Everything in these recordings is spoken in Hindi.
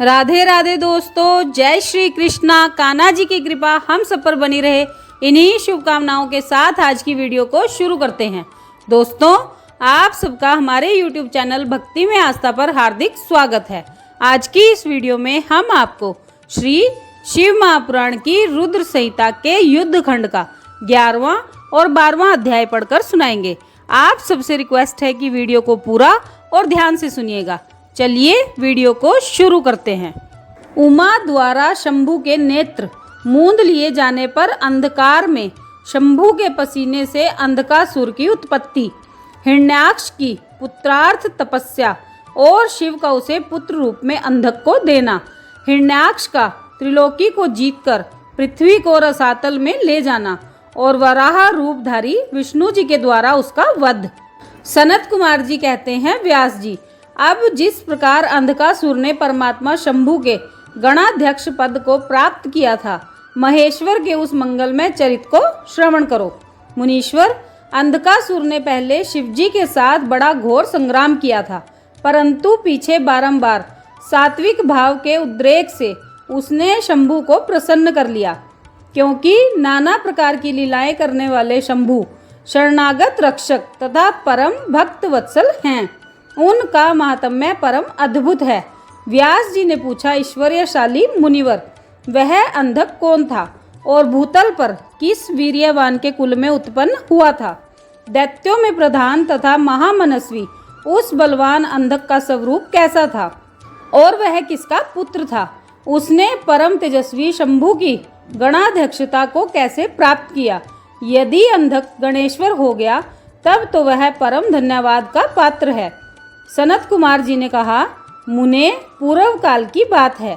राधे राधे दोस्तों, जय श्री कृष्णा। कान्हा जी की कृपा हम सब पर बनी रहे, इन्हीं शुभकामनाओं के साथ आज की वीडियो को शुरू करते हैं। दोस्तों, आप सबका हमारे YouTube चैनल भक्ति में आस्था पर हार्दिक स्वागत है। आज की इस वीडियो में हम आपको श्री शिव महापुराण की रुद्र संहिता के युद्ध खंड का 11वां और 12वां अध्याय पढ़कर सुनाएंगे। आप सबसे रिक्वेस्ट है कि वीडियो को पूरा और ध्यान से सुनिएगा। चलिए वीडियो को शुरू करते हैं। उमा द्वारा शंभु के नेत्र मूंद लिए जाने पर अंधकार में शंभु के पसीने से अंधकासुर की उत्पत्ति, हिरण्याक्ष की पुत्रार्थ तपस्या और शिव का उसे पुत्र रूप में अंधक को देना, हिरण्याक्ष का त्रिलोकी को जीतकर पृथ्वी को रसातल में ले जाना और वराह रूपधारी विष्णु जी के द्वारा उसका वध। सनत कुमार जी कहते हैं, व्यास जी, अब जिस प्रकार अंधकासुर ने परमात्मा शंभु के गणाध्यक्ष पद को प्राप्त किया था, महेश्वर के उस मंगलमय चरित को श्रवण करो। मुनीश्वर, अंधकासुर ने पहले शिवजी के साथ बड़ा घोर संग्राम किया था, परंतु पीछे बारंबार सात्विक भाव के उद्रेक से उसने शंभु को प्रसन्न कर लिया। क्योंकि नाना प्रकार की लीलाएं करने वाले शंभु शरणागत रक्षक तथा परम भक्त वत्सल हैं। उनका महात्म्य परम अद्भुत है। व्यास जी ने पूछा, ईश्वर्यशाली मुनिवर, वह अंधक कौन था और भूतल पर किस वीर्यवान के कुल में उत्पन्न हुआ था? दैत्यों में प्रधान तथा महामनस्वी उस बलवान अंधक का स्वरूप कैसा था और वह किसका पुत्र था? उसने परम तेजस्वी शंभु की गणाध्यक्षता को कैसे प्राप्त किया? यदि अंधक गणेश्वर हो गया तब तो वह परम धन्यवाद का पात्र है। सनत कुमार जी ने कहा, मुने, पूर्व काल की बात है।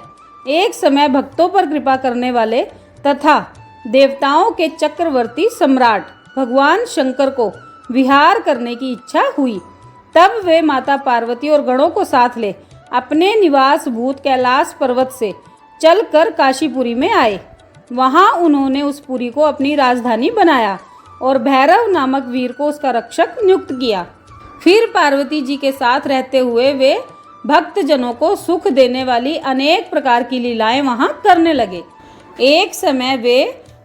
एक समय भक्तों पर कृपा करने वाले तथा देवताओं के चक्रवर्ती सम्राट भगवान शंकर को विहार करने की इच्छा हुई। तब वे माता पार्वती और गणों को साथ ले अपने निवास भूत कैलाश पर्वत से चलकर काशीपुरी में आए। वहां उन्होंने उस पुरी को अपनी राजधानी बनाया और भैरव नामक वीर को उसका रक्षक नियुक्त किया। फिर पार्वती जी के साथ रहते हुए वे भक्तजनों को सुख देने वाली अनेक प्रकार की लीलाएं वहां करने लगे। एक समय वे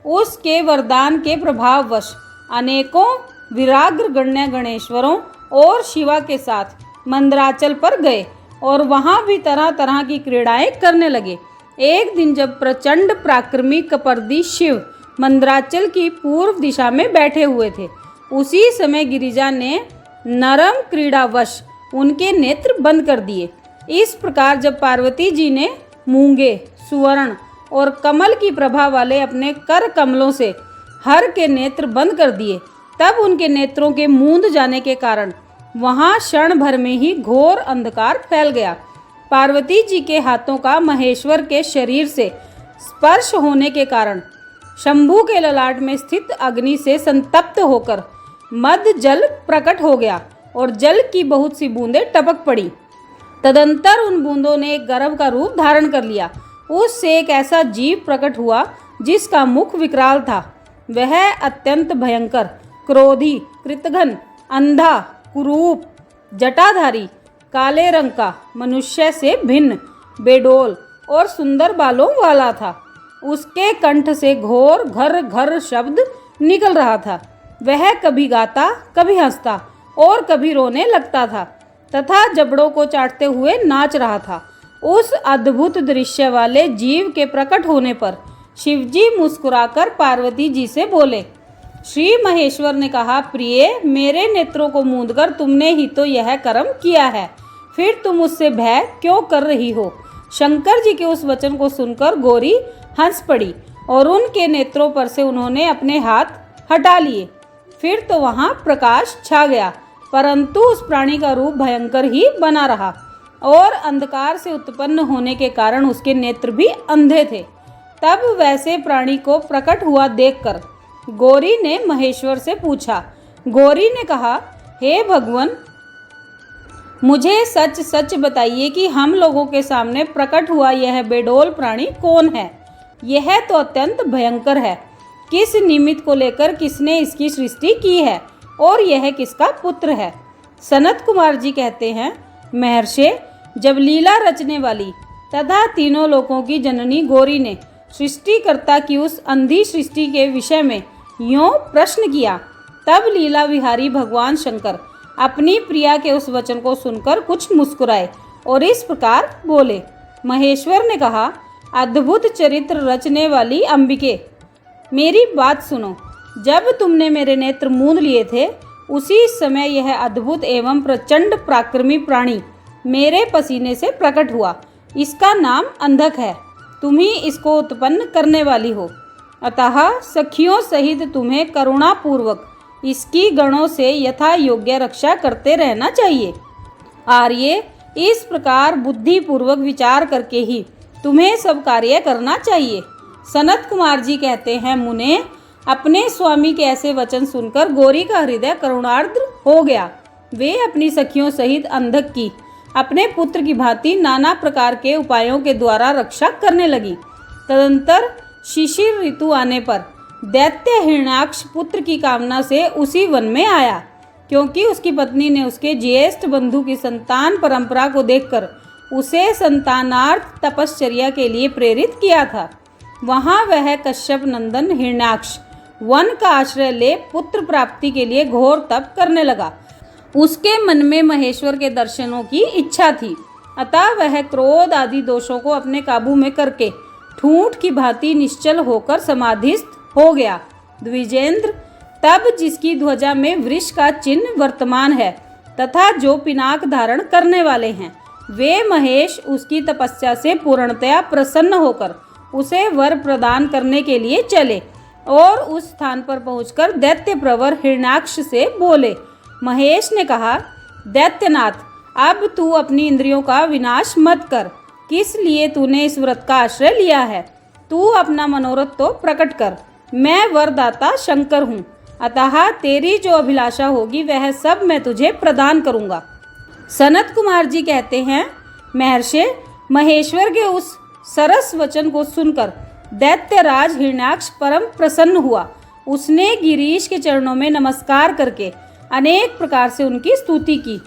उसके वरदान के प्रभाववश अनेकों विराग्र गण्य गणेश्वरों और शिवा के साथ मंदराचल पर गए और वहां भी तरह तरह की क्रीड़ाएं करने लगे। एक दिन जब प्रचंड पराक्रमी कपर्दी शिव मंदराचल की पूर्व दिशा में बैठे हुए थे, उसी समय गिरिजा ने नरम क्रीड़ावश उनके नेत्र बंद कर दिए। इस प्रकार जब पार्वती जी ने मूंगे, सुवर्ण और कमल की प्रभा वाले अपने कर कमलों से हर के नेत्र बंद कर दिए, तब उनके नेत्रों के मूंद जाने के कारण वहां क्षण भर में ही घोर अंधकार फैल गया। पार्वती जी के हाथों का महेश्वर के शरीर से स्पर्श होने के कारण शंभु के ललाट में स्थित अग्नि से संतप्त होकर मद जल प्रकट हो गया और जल की बहुत सी बूंदें टपक पड़ी। तदंतर उन बूंदों ने एक गर्भ का रूप धारण कर लिया। उससे एक ऐसा जीव प्रकट हुआ जिसका मुख विकराल था। वह अत्यंत भयंकर, क्रोधी, कृतघ्न, अंधा, कुरूप, जटाधारी, काले रंग का, मनुष्य से भिन्न, बेडोल और सुंदर बालों वाला था। उसके कंठ से घोर घर घर शब्द निकल रहा था। वह कभी गाता, कभी हंसता और कभी रोने लगता था तथा जबड़ों को चाटते हुए नाच रहा था। उस अद्भुत दृश्य वाले जीव के प्रकट होने पर शिवजी मुस्कुराकर पार्वती जी से बोले। श्री महेश्वर ने कहा, प्रिय, मेरे नेत्रों को मूंदकर तुमने ही तो यह कर्म किया है, फिर तुम उससे भय क्यों कर रही हो? शंकर जी के उस वचन को सुनकर गौरी हंस पड़ी और उनके नेत्रों पर से उन्होंने अपने हाथ हटा लिए। फिर तो वहां प्रकाश छा गया, परंतु उस प्राणी का रूप भयंकर ही बना रहा और अंधकार से उत्पन्न होने के कारण उसके नेत्र भी अंधे थे। तब वैसे प्राणी को प्रकट हुआ देखकर गौरी ने महेश्वर से पूछा। गौरी ने कहा, हे भगवान, मुझे सच सच बताइए कि हम लोगों के सामने प्रकट हुआ यह बेडोल प्राणी कौन है? यह तो अत्यंत भयंकर है। किस निमित्त को लेकर किसने इसकी सृष्टि की है और यह किसका पुत्र है? सनत कुमार जी कहते हैं, महर्षि, जब लीला रचने वाली तथा तीनों लोकों की जननी गौरी ने सृष्टिकर्ता की उस अंधी सृष्टि के विषय में यों प्रश्न किया। तब लीला विहारी भगवान शंकर अपनी प्रिया के उस वचन को सुनकर कुछ मुस्कुराए और इस प्रकार बोले। महेश्वर ने कहा, अद्भुत चरित्र रचने वाली अंबिके, मेरी बात सुनो। जब तुमने मेरे नेत्र मूंद लिए थे, उसी समय यह अद्भुत एवं प्रचंड पराक्रमी प्राणी मेरे पसीने से प्रकट हुआ। इसका नाम अंधक है। तुम ही इसको उत्पन्न करने वाली हो। अतः सखियों सहित तुम्हें करुणापूर्वक इसकी गणों से यथा योग्य रक्षा करते रहना चाहिए। आर्य, इस प्रकार बुद्धिपूर्वक विचार करके ही तुम्हें सब कार्य करना चाहिए। सनत कुमार जी कहते हैं, मुने, अपने स्वामी के ऐसे वचन सुनकर गौरी का हृदय करुणार्द्र हो गया। वे अपनी सखियों सहित अंधक की अपने पुत्र की भांति नाना प्रकार के उपायों के द्वारा रक्षा करने लगी। तदंतर शिशिर ऋतु आने पर दैत्य हिरण्याक्ष पुत्र की कामना से उसी वन में आया, क्योंकि उसकी पत्नी ने उसके ज्येष्ठ बंधु की संतान परंपरा को देखकर उसे संतानार्थ तपश्चर्या के लिए प्रेरित किया था। वहाँ वह कश्यप नंदन हिरण्याक्ष वन का आश्रय ले पुत्र प्राप्ति के लिए घोर तप करने लगा। उसके मन में महेश्वर के दर्शनों की इच्छा थी, अतः वह क्रोध आदि दोषों को अपने काबू में करके ठूंठ की भांति निश्चल होकर समाधिस्थ हो गया। द्विजेंद्र, तब जिसकी ध्वजा में वृष का चिन्ह वर्तमान है तथा जो पिनाक धारण करने वाले हैं, वे महेश उसकी तपस्या से पूर्णतया प्रसन्न होकर उसे वर प्रदान करने के लिए चले और उस स्थान पर पहुंचकर दैत्य प्रवर हिरण्याक्ष से बोले। महेश ने कहा, दैत्यनाथ, अब तू अपनी इंद्रियों का विनाश मत कर। किस लिए तूने इस व्रत का आश्रय लिया है? तू अपना मनोरथ तो प्रकट कर। मैं वरदाता शंकर हूँ, अतः तेरी जो अभिलाषा होगी वह सब मैं तुझे प्रदान करूँगा। सनत कुमार जी कहते हैं, महर्षि, महेश्वर के उस सरस वचन को सुनकर दैत्यराज हिरण्याक्ष परम प्रसन्न हुआ। उसने गिरीश के चरणों में नमस्कार करके अनेक प्रकार से उनकी स्तुति की।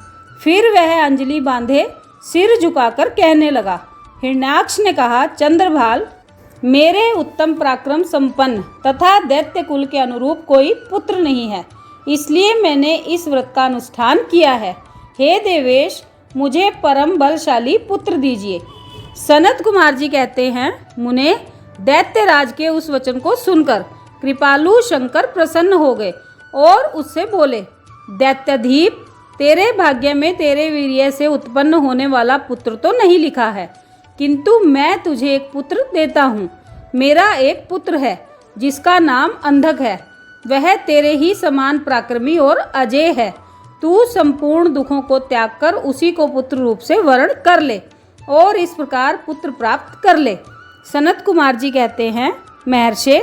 फिर वह अंजलि बांधे सिर झुकाकर कहने लगा। हिरण्याक्ष ने कहा, चंद्रभाल, मेरे उत्तम पराक्रम संपन्न तथा दैत्य कुल के अनुरूप कोई पुत्र नहीं है, इसलिए मैंने इस व्रत का अनुष्ठान किया है। हे देवेश, मुझे परम बलशाली पुत्र दीजिए। सनत कुमार जी कहते हैं, मुने, दैत्यराज के उस वचन को सुनकर कृपालु शंकर प्रसन्न हो गए और उससे बोले, दैत्याधीप, तेरे भाग्य में तेरे वीर्य से उत्पन्न होने वाला पुत्र तो नहीं लिखा है, किंतु मैं तुझे एक पुत्र देता हूँ। मेरा एक पुत्र है जिसका नाम अंधक है। वह तेरे ही समान पराक्रमी और अजेय है। तू संपूर्ण दुखों को त्याग कर उसी को पुत्र रूप से वर्ण कर ले और इस प्रकार पुत्र प्राप्त कर ले। सनत कुमार जी कहते हैं, महर्षि,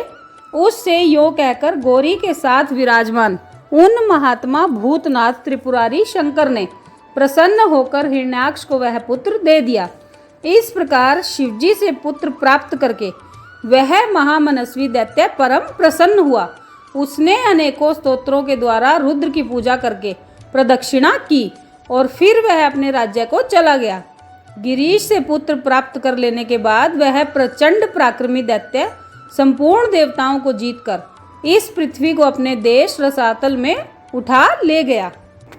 उससे यो कहकर गौरी के साथ विराजमान उन महात्मा भूतनाथ त्रिपुरारी शंकर ने प्रसन्न होकर हिरण्याक्ष को वह पुत्र दे दिया। इस प्रकार शिवजी से पुत्र प्राप्त करके वह महामनस्वी दैत्य परम प्रसन्न हुआ। उसने अनेकों स्तोत्रों के द्वारा रुद्र की पूजा करके प्रदक्षिणा की और फिर वह अपने राज्य को चला गया। गिरीश से पुत्र प्राप्त कर लेने के बाद वह प्रचंड पराक्रमी दैत्य संपूर्ण देवताओं को जीतकर इस पृथ्वी को अपने देश रसातल में उठा ले गया।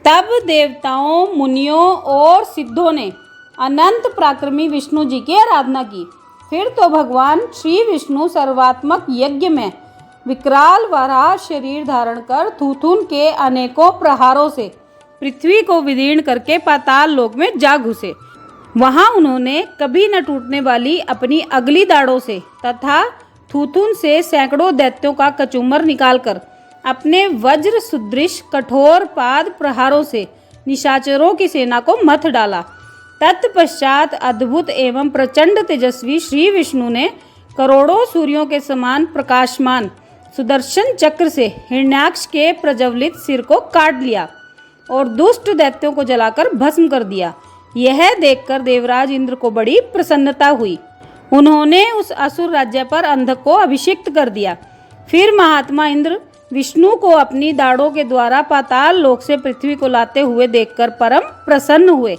तब देवताओं, मुनियों और सिद्धों ने अनंत पराक्रमी विष्णु जी की आराधना की। फिर तो भगवान श्री विष्णु सर्वात्मक यज्ञ में विकराल वराह शरीर धारण कर थूथुन के अनेकों प्रहारों से पृथ्वी को विदीर्ण करके पाताल लोक में जा घुसे। वहां उन्होंने कभी न टूटने वाली अपनी अगली दाढ़ों से तथा थूथुन से सैकड़ों दैत्यों का कचूमर निकालकर अपने वज्र सुदृश कठोर पाद प्रहारों से निशाचरों की सेना को मथ डाला। तत्पश्चात अद्भुत एवं प्रचंड तेजस्वी श्री विष्णु ने करोड़ों सूर्यों के समान प्रकाशमान सुदर्शन चक्र से हिरण्याक्ष के प्रज्वलित सिर को काट लिया और दुष्ट दैत्यों को जलाकर भस्म कर दिया। यह देखकर देवराज इंद्र को बड़ी प्रसन्नता हुई। उन्होंने उस असुर राज्य पर अंधक को अभिषिक्त कर दिया। फिर महात्मा इंद्र विष्णु को अपनी दाढ़ों के द्वारा पाताल लोक से पृथ्वी को लाते हुए देखकर परम प्रसन्न हुए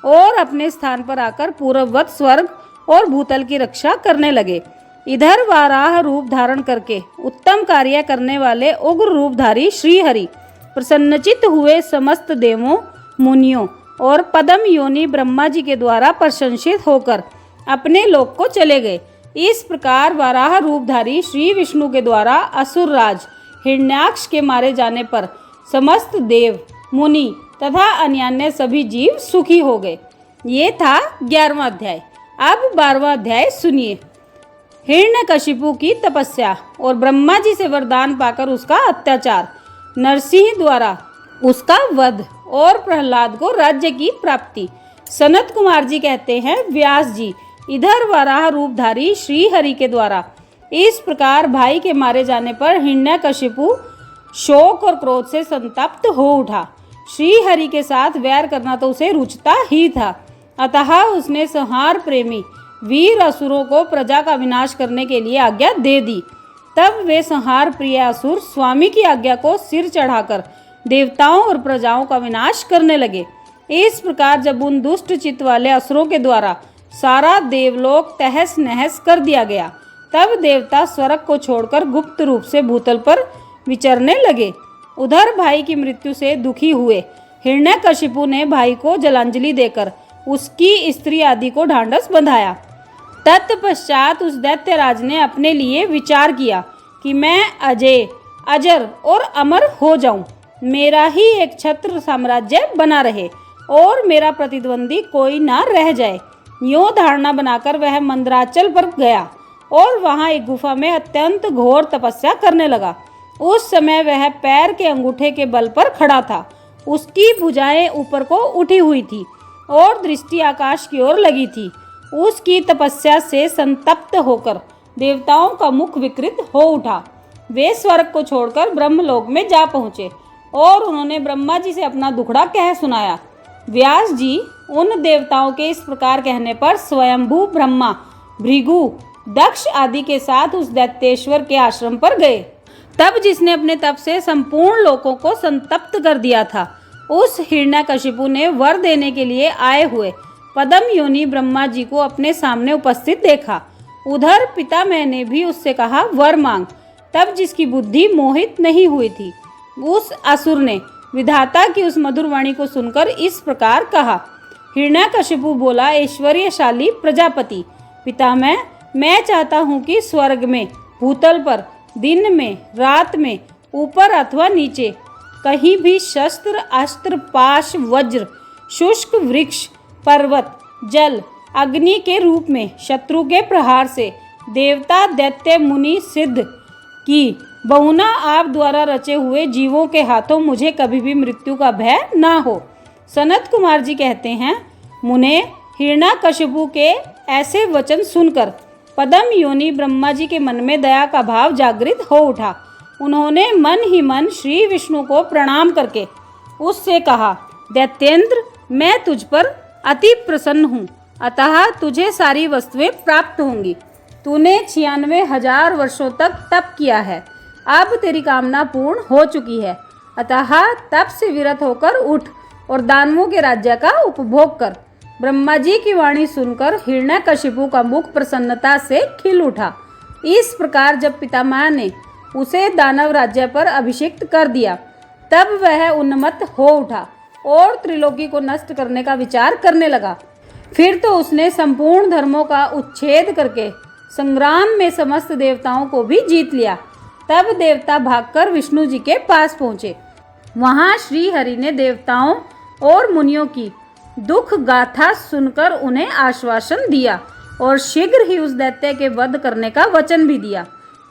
और अपने स्थान पर आकर पूर्ववत स्वर्ग और भूतल की रक्षा करने लगे। इधर वाराह रूप धारण करके उत्तम कार्य करने वाले उग्र रूपधारी श्रीहरि प्रसन्नचित हुए समस्त देवों, मुनियों और पद्म योनि ब्रह्मा जी के द्वारा प्रशंसित होकर अपने लोक को चले गए। इस प्रकार वाराह रूपधारी श्री विष्णु के द्वारा असुर राज हिरण्याक्ष के मारे जाने पर समस्त देव, मुनि तथा अन्यान्य सभी जीव सुखी हो गए। ये था 11वां अध्याय। अब 12वां अध्याय सुनिए। हिरण्यकशिपु की तपस्या और ब्रह्मा जी से वरदान पाकर उसका अत्याचार, नरसिंह द्वारा उसका वध और प्रहलाद को राज्य की प्राप्ति। सनत कुमार जी कहते हैं, व्यास जी, इधर वराह रूपधारी श्री हरि के द्वारा इस प्रकार भाई के मारे जाने पर हिरण्यकशिपु शोक और क्रोध से संतप्त हो उठा। श्री हरि के साथ वैर करना तो उसे रुचता ही था, अतः उसने संहार प्रेमी वीर असुरों को प्रजा का विनाश करने के लिए आज्ञा दे दी। तब वे संहार प्रिय असुर स्वामी की आज्ञा को सिर चढ़ाकर देवताओं और प्रजाओं का विनाश करने लगे। इस प्रकार जब उन दुष्ट चित्त वाले असुरों के द्वारा सारा देवलोक तहस नहस कर दिया गया, तब देवता स्वर्ग को छोड़कर गुप्त रूप से भूतल पर विचरने लगे। उधर भाई की मृत्यु से दुखी हुए हिरण्यकशिपु ने भाई को जलांजलि देकर उसकी स्त्री आदि को ढांढस बंधाया। तत्पश्चात उस दैत्यराज ने अपने लिए विचार किया कि मैं अजय, अजर और अमर हो जाऊं, मेरा ही एक छत्र साम्राज्य बना रहे और मेरा प्रतिद्वंदी कोई ना रह जाए। यूं धारणा बनाकर वह मंदराचल पर गया और वहां एक गुफा में अत्यंत घोर तपस्या करने लगा। उस समय वह पैर के अंगूठे के बल पर खड़ा था। उसकी भुजाएं ऊपर को उठी हुई थी और दृष्टि आकाश की ओर लगी थी। उसकी तपस्या से संतप्त होकर देवताओं का मुख विकृत हो उठा। वे स्वर्ग को छोड़कर ब्रह्मलोक में जा पहुँचे और उन्होंने ब्रह्मा जी से अपना दुखड़ा कह सुनाया। व्यास जी उन देवताओं के इस प्रकार कहने पर स्वयंभू ब्रह्मा, भृगु, दक्ष आदि के साथ उस दैत्येश्वर के आश्रम पर गए। तब जिसने अपने तप से संपूर्ण लोकों को संतप्त कर दिया था, उस हिरण्यकशिपु ने वर देने के लिए आए हुए पद्म योनि ब्रह्मा जी को अपने सामने उपस्थित देखा। उधर पितामह ने भी उससे कहा, वर मांग। तब जिसकी बुद्धि मोहित नहीं हुई थी, उस असुर ने विधाता की उस मधुर वाणी को सुनकर इस प्रकार कहा। हिरण्यकशिपु बोला, ऐश्वर्यशाली प्रजापति, पितामह, मैं चाहता हूँ कि स्वर्ग में, भूतल पर, दिन में, रात में, ऊपर अथवा नीचे, कहीं भी शस्त्र, अस्त्र, पाश, वज्र, शुष्क वृक्ष, पर्वत, जल, अग्नि के रूप में शत्रु के प्रहार से देवता, दैत्य, मुनि, सिद्ध की बहुना आप द्वारा रचे हुए जीवों के हाथों मुझे कभी भी मृत्यु का भय ना हो। सनत कुमार जी कहते हैं, मुने, हिरण्यकशिपु के ऐसे वचन सुनकर पद्म योनि ब्रह्मा जी के मन में दया का भाव जागृत हो उठा। उन्होंने मन ही मन श्री विष्णु को प्रणाम करके उससे कहा, दैत्येंद्र, मैं तुझ पर अति प्रसन्न हूँ, अतः तुझे सारी वस्तुएं प्राप्त होंगी। तूने 96,000 वर्षों तक तप किया है, अब तेरी कामना पूर्ण हो चुकी है, अतः तप से विरत होकर उठ और दानवों के राज्य का उपभोग कर। ब्रह्मा जी की वाणी सुनकर हिरण्यकशिपु का मुख प्रसन्नता से खिल उठा। इस प्रकार जब पितामह ने उसे दानव राज्य पर अभिषिक्त कर दिया, तब वह उन्मत्त हो उठा और त्रिलोकी को नष्ट करने का विचार करने लगा। फिर तो उसने संपूर्ण धर्मों का उच्छेद करके संग्राम में समस्त देवताओं को भी जीत लिया। तब देवता भागकर विष्णु जी के पास पहुँचे। वहाँ श्री हरि ने देवताओं और मुनियों की दुख गाथा सुनकर उन्हें आश्वासन दिया और शीघ्र ही उस दैत्य के वध करने का वचन भी दिया।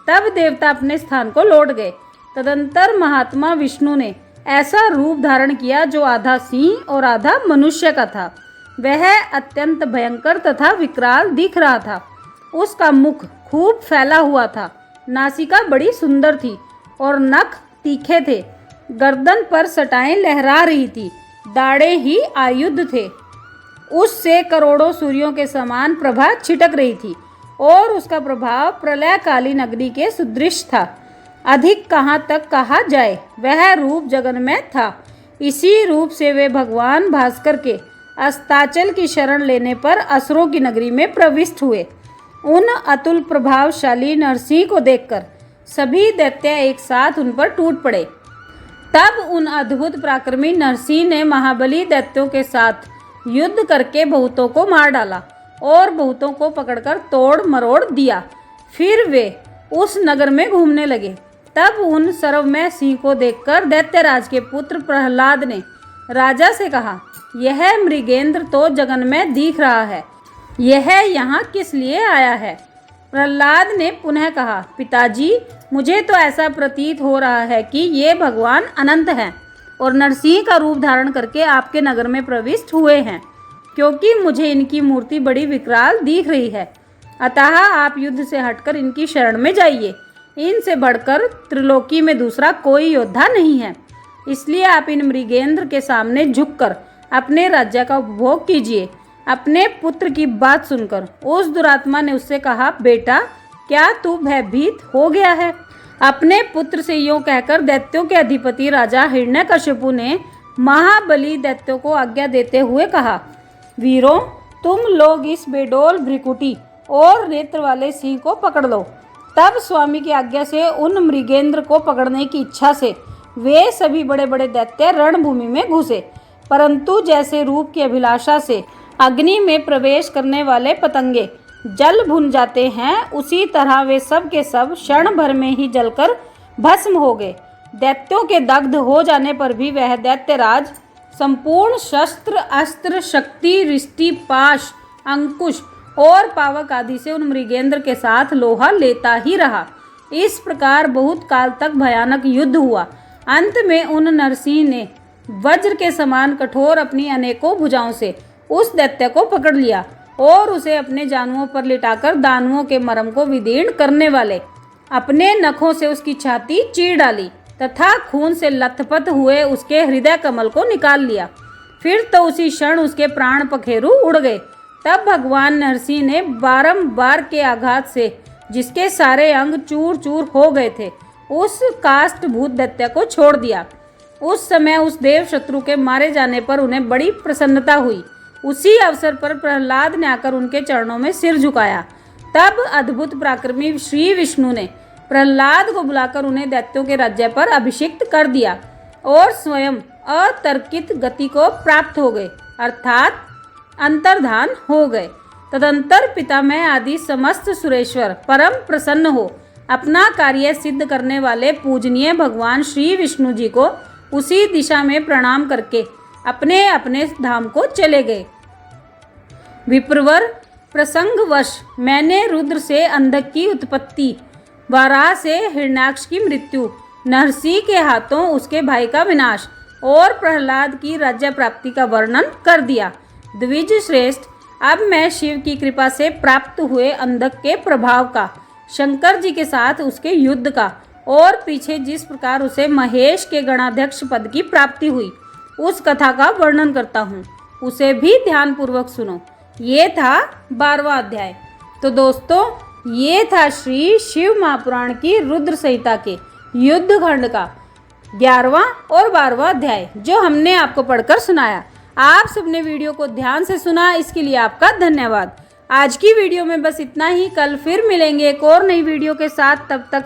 तब देवता अपने स्थान को लौट गए। तदंतर महात्मा विष्णु ने ऐसा रूप धारण किया जो आधा सिंह और आधा मनुष्य का था। वह अत्यंत भयंकर तथा विकराल दिख रहा था। उसका मुख खूब फैला हुआ था, नासिका बड़ी सुंदर थी और नख तीखे थे। गर्दन पर सटाएं लहरा रही थी, दाढ़े ही आयुध थे। उससे करोड़ों सूर्यों के समान प्रभा छिटक रही थी और उसका प्रभाव प्रलयकालीन अग्नि के सदृश था। अधिक कहाँ तक कहा जाए, वह रूप जगन्मय था। इसी रूप से वे भगवान भास्कर के अस्ताचल की शरण लेने पर असुरों की नगरी में प्रविष्ट हुए। उन अतुल प्रभावशाली नरसिंह को देखकर सभी दैत्य एक साथ उन पर टूट पड़े। तब उन अद्भुत पराक्रमी नरसिंह ने महाबली दैत्यों के साथ युद्ध करके बहुतों को मार डाला और बहुतों को पकड़कर तोड़ मरोड़ दिया। फिर वे उस नगर में घूमने लगे। तब उन सर्वमय सिंह को देखकर दैत्यराज के पुत्र प्रहलाद ने राजा से कहा, यह मृगेंद्र तो जगन में दिख रहा है, यह यहाँ किस लिए आया है? प्रहलाद ने पुनः कहा, पिताजी, मुझे तो ऐसा प्रतीत हो रहा है कि ये भगवान अनंत हैं और नरसिंह का रूप धारण करके आपके नगर में प्रविष्ट हुए हैं, क्योंकि मुझे इनकी मूर्ति बड़ी विकराल दिख रही है। अतः आप युद्ध से हटकर इनकी शरण में जाइए। इनसे बढ़कर त्रिलोकी में दूसरा कोई योद्धा नहीं है, इसलिए आप इन मृगेंद्र के सामने झुककर अपने राज्य का उपभोग कीजिए। अपने पुत्र की बात सुनकर उस दुरात्मा ने उससे कहा, बेटा, क्या तू भयभीत हो गया है? अपने पुत्र से यूं कहकर दैत्यों के अधिपति राजा हिरण्यकशिपु ने महाबली दैत्यों को आज्ञा देते हुए कहा, वीरों, तुम लोग इस बेडोल भ्रिकुटी और नेत्र वाले सिंह को पकड़ लो। तब स्वामी की आज्ञा से उन मृगेंद्र को पकड़ने की इच्छा से वे सभी बड़े बड़े दैत्य रणभूमि में घुसे, परंतु जैसे रूप की अभिलाषा से अग्नि में प्रवेश करने वाले पतंगे जल भुन जाते हैं, उसी तरह वे सब के सब क्षण भर में ही जलकर भस्म हो गए। दैत्यों के दग्ध हो जाने पर भी वह दैत्यराज संपूर्ण शस्त्र अस्त्र शक्ति रिष्टि पाश अंकुश और पावक आदि से उन मृगेंद्र के साथ लोहा लेता ही रहा। इस प्रकार बहुत काल तक भयानक युद्ध हुआ। अंत में उन नरसिंह ने वज्र के समान कठोर अपनी अनेकों भुजाओं से उस दैत्य को पकड़ लिया और उसे अपने जानुओं पर लिटाकर दानुओं के मर्म को विदीर्ण करने वाले अपने नखों से उसकी छाती चीर डाली तथा खून से लथपथ हुए उसके हृदय कमल को निकाल लिया। फिर तो उसी क्षण उसके प्राण पखेरु उड़ गए। तब भगवान नरसिंह ने बारंबार के आघात से जिसके सारे अंग चूर चूर हो गए थे, उस काष्ठभूत दैत्य को छोड़ दिया। उस समय उस देव शत्रु के मारे जाने पर उन्हें बड़ी प्रसन्नता हुई। उसी अवसर पर प्रहलाद ने आकर उनके चरणों में सिर झुकाया। तब अद्भुत पराक्रमी श्री विष्णु ने प्रहलाद को बुलाकर उन्हें दैत्यों के राज्य पर अभिषिक्त कर दिया और स्वयं अतर्कित गति को प्राप्त हो गए, अर्थात अंतर्धान हो गए। तदंतर पितामह आदि समस्त सुरेश्वर परम प्रसन्न हो अपना कार्य सिद्ध करने वाले पूजनीय भगवान श्री विष्णु जी को उसी दिशा में प्रणाम करके अपने अपने धाम को चले गए। विप्रवर, प्रसंगवश मैंने रुद्र से अंधक की उत्पत्ति, वराह से हिरण्याक्ष की मृत्यु, नरसिंह के हाथों उसके भाई का विनाश और प्रहलाद की राज्य प्राप्ति का वर्णन कर दिया। द्विज श्रेष्ठ, अब मैं शिव की कृपा से प्राप्त हुए अंधक के प्रभाव का, शंकर जी के साथ उसके युद्ध का और पीछे जिस प्रकार उसे महेश के गणाध्यक्ष पद की प्राप्ति हुई उस कथा का वर्णन करता हूँ, उसे भी ध्यानपूर्वक सुनो। ये था 12वां अध्याय। तो दोस्तों, ये था श्री शिव महापुराण की रुद्र संहिता के युद्ध खंड का 11वां और 12वां अध्याय, जो हमने आपको पढ़कर सुनाया। आप सबने वीडियो को ध्यान से सुना, इसके लिए आपका धन्यवाद। आज की वीडियो में बस इतना ही। कल फिर मिलेंगे एक और नई वीडियो के साथ। तब तक